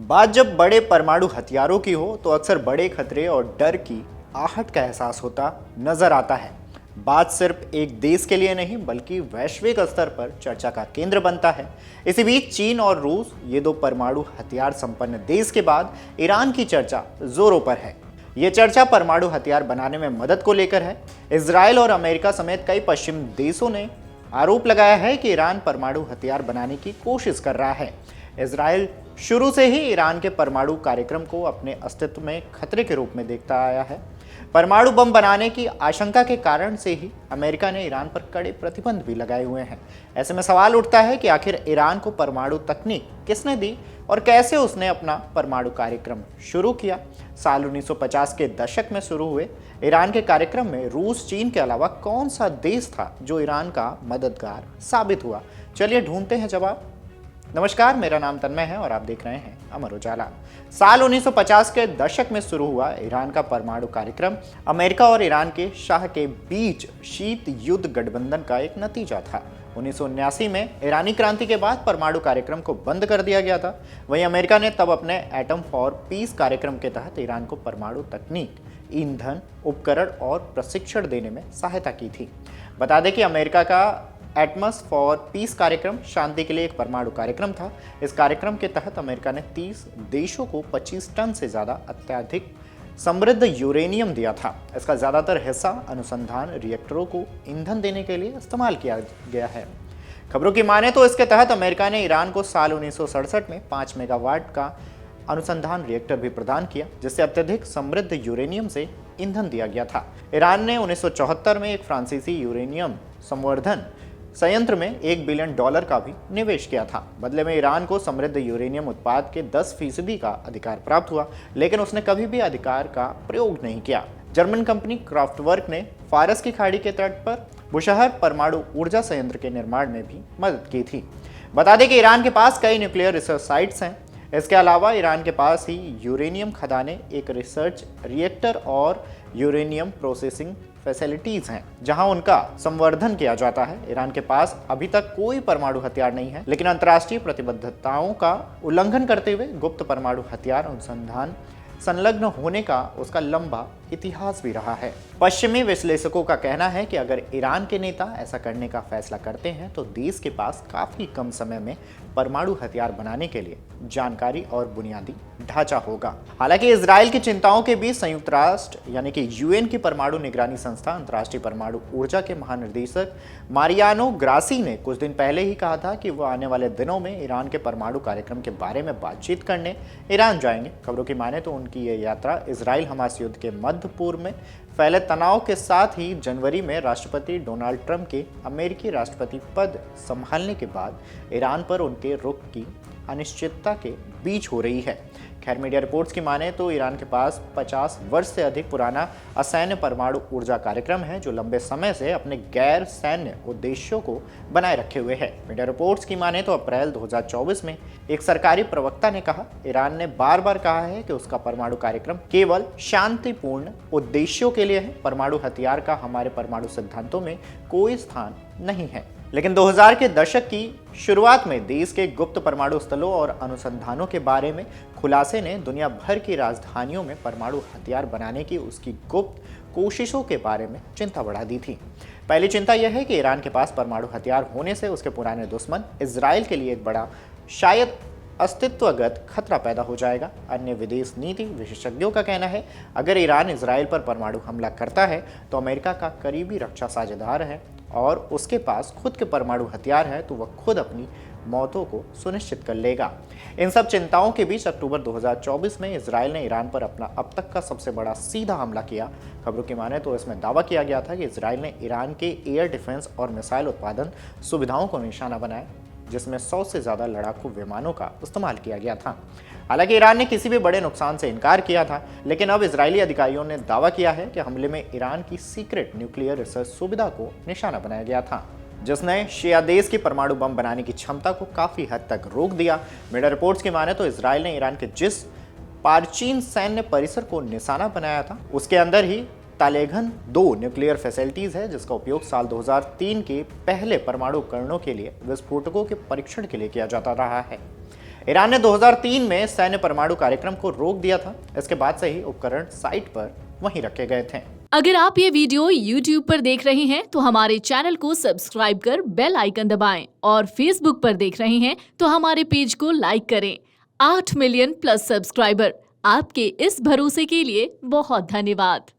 बात जब बड़े परमाणु हथियारों की हो तो अक्सर बड़े खतरे और डर की आहट का एहसास होता नजर आता है। बात सिर्फ एक देश के लिए नहीं बल्कि वैश्विक स्तर पर चर्चा का केंद्र बनता है। इसी बीच चीन और रूस, ये दो परमाणु हथियार संपन्न देश के बाद ईरान की चर्चा जोरों पर है। ये चर्चा परमाणु हथियार बनाने में मदद को लेकर है। इजराइल और अमेरिका समेत कई पश्चिमी देशों ने आरोप लगाया है कि ईरान परमाणु हथियार बनाने की कोशिश कर रहा है। इजराइल शुरू से ही ईरान के परमाणु कार्यक्रम को अपने अस्तित्व में खतरे के रूप में देखता आया है। परमाणु बम बनाने की आशंका के कारण से ही अमेरिका ने ईरान पर कड़े प्रतिबंध भी लगाए हुए हैं। ऐसे में सवाल उठता है कि आखिर ईरान को परमाणु तकनीक किसने दी और कैसे उसने अपना परमाणु कार्यक्रम शुरू किया। साल 1950 के दशक में शुरू हुए ईरान के कार्यक्रम में रूस, चीन के अलावा कौन सा देश था जो ईरान का मददगार साबित हुआ? चलिए ढूंढते हैं जवाब। नमस्कार, मेरा नाम तन्मय है और आप देख रहे हैं अमर उजाला। साल 1950 के दशक में शुरू हुआ ईरान का परमाणु कार्यक्रम अमेरिका और ईरान के शाह के बीच शीत युद्ध गठबंधन का एक नतीजा था। 1979 में ईरानी क्रांति के बाद परमाणु कार्यक्रम को बंद कर दिया गया था। वहीं अमेरिका ने तब अपने एटम फॉर पीस कार्यक्रम के तहत ईरान को परमाणु तकनीक, ईंधन, उपकरण और प्रशिक्षण देने में सहायता की थी। बता दें कि अमेरिका का एटमस फॉर पीस कार्यक्रम शांति के लिए एक परमाणु कार्यक्रम था। इस कार्यक्रम के तहत अमेरिका ने 30 देशों को 25 टन से ज़्यादा अत्यधिक समृद्ध यूरेनियम दिया था। इसका ज़्यादातर हिस्सा अनुसंधान रिएक्टरों को ईंधन देने के लिए इस्तेमाल किया गया है। खबरों की माने तो इसके तहत अमेरिका ने ईरान को साल 1967 में 5 मेगावाट का अनुसंधान रिएक्टर भी प्रदान किया, जिससे अत्यधिक समृद्ध यूरेनियम से ईंधन दिया गया था। ईरान ने 1974 में एक फ्रांसीसी यूरेनियम संवर्धन संयंत्र में $1 बिलियन का भी निवेश किया था। बदले में ईरान को समृद्ध यूरेनियम उत्पाद के 10% का अधिकार प्राप्त हुआ, लेकिन उसने कभी भी अधिकार का प्रयोग नहीं किया। जर्मन कंपनी क्राफ्टवर्क ने फारस की खाड़ी के तट पर बुशहर परमाणु ऊर्जा संयंत्र के निर्माण में भी मदद की थी। बता दें कि ईरान के पास कई न्यूक्लियर रिसर्च साइट्स हैं। इसके अलावा ईरान के पास ही यूरेनियम खदानें, एक रिसर्च रिएक्टर और यूरेनियम प्रोसेसिंग फैसिलिटीज हैं जहां उनका संवर्धन किया जाता है। ईरान के पास अभी तक कोई परमाणु हथियार नहीं है, लेकिन अंतर्राष्ट्रीय प्रतिबद्धताओं का उल्लंघन करते हुए गुप्त परमाणु हथियार अनुसंधान संलग्न होने का उसका लंबा इतिहास भी रहा है। पश्चिमी विश्लेषकों का कहना है कि अगर ईरान के नेता ऐसा करने का फैसला करते हैं तो देश के पास काफी कम समय में परमाणु हथियार बनाने के लिए जानकारी और बुनियादी ढांचा होगा। हालांकि इजराइल की चिंताओं के बीच संयुक्त राष्ट्र यानी कि यूएन की परमाणु निगरानी संस्था अंतर्राष्ट्रीय परमाणु ऊर्जा के महानिर्देशक मारियानो ग्रासी ने कुछ दिन पहले ही कहा था कि वो आने वाले दिनों में ईरान के परमाणु कार्यक्रम के बारे में बातचीत करने ईरान जाएंगे। खबरों की माने तो उनकी ये यात्रा इजराइल हमास युद्ध के मध्य पूर्व में फैले तनाव के साथ ही जनवरी में राष्ट्रपति डोनाल्ड ट्रंप के अमेरिकी राष्ट्रपति पद संभालने के बाद ईरान पर उनके रुख की अनिश्चितता के बीच हो रही है। खैर, मीडिया रिपोर्ट्स की माने तो ईरान के पास 50 वर्ष से अधिक पुराना असैन्य परमाणु ऊर्जा कार्यक्रम है जो लंबे समय से अपने गैर सैन्य उद्देश्यों को बनाए रखे हुए है। मीडिया रिपोर्ट्स की माने तो अप्रैल 2024 में एक सरकारी प्रवक्ता ने कहा, ईरान ने बार बार कहा है कि उसका परमाणु कार्यक्रम केवल शांतिपूर्ण उद्देश्यों के लिए है। परमाणु हथियार का हमारे परमाणु सिद्धांतों में कोई स्थान नहीं है। लेकिन 2000 के दशक की शुरुआत में देश के गुप्त परमाणु स्थलों और अनुसंधानों के बारे में खुलासे ने दुनिया भर की राजधानियों में परमाणु हथियार बनाने की उसकी गुप्त कोशिशों के बारे में चिंता बढ़ा दी थी। पहली चिंता यह है कि ईरान के पास परमाणु हथियार होने से उसके पुराने दुश्मन इजराइल के लिए एक बड़ा, शायद अस्तित्वगत खतरा पैदा हो जाएगा। अन्य विदेश नीति विशेषज्ञों का कहना है, अगर ईरान इजराइल पर परमाणु हमला करता है तो अमेरिका का करीबी रक्षा साझेदार है और उसके पास खुद के परमाणु हथियार है तो वह खुद अपनी मौतों को सुनिश्चित कर लेगा। इन सब चिंताओं के बीच अक्टूबर 2024 में इजराइल ने ईरान पर अपना अब तक का सबसे बड़ा सीधा हमला किया। खबरों की माने तो इसमें दावा किया गया था कि इजराइल ने ईरान के एयर डिफेंस और मिसाइल उत्पादन सुविधाओं को निशाना बनाया, जिसमें 100 से ज़्यादा लड़ाकू विमानों का इस्तेमाल किया गया था। हालांकि ईरान ने किसी भी बड़े नुकसान से इनकार किया था, लेकिन अब इजरायली अधिकारियों ने दावा किया है कि हमले में ईरान की सीक्रेट न्यूक्लियर रिसर्च सुविधा को निशाना बनाया गया था, जिसने शिया देश की परमाणु बम बनाने की क्षमता को काफ़ी हद तक रोक दिया। मीडिया रिपोर्ट्स की माने तो इजराइल ने ईरान के जिस प्राचीन सैन्य परिसर को निशाना बनाया था उसके अंदर ही तालेगन 2 न्यूक्लियर फैसिलिटीज है, जिसका उपयोग साल 2003 के पहले परमाणु उपकरणों के लिए विस्फोटकों के परीक्षण के लिए किया जाता रहा है। ईरान ने 2003 में सैन्य परमाणु कार्यक्रम को रोक दिया था। इसके बाद से ही उपकरण साइट पर वहीं रखे गए थे। अगर आप ये वीडियो YouTube पर देख रहे हैं तो हमारे चैनल को सब्सक्राइब कर बेल आइकन दबाएं और Facebook पर देख रहे हैं तो हमारे पेज को लाइक करें। 8 मिलियन प्लस सब्सक्राइबर, आपके इस भरोसे के लिए बहुत धन्यवाद।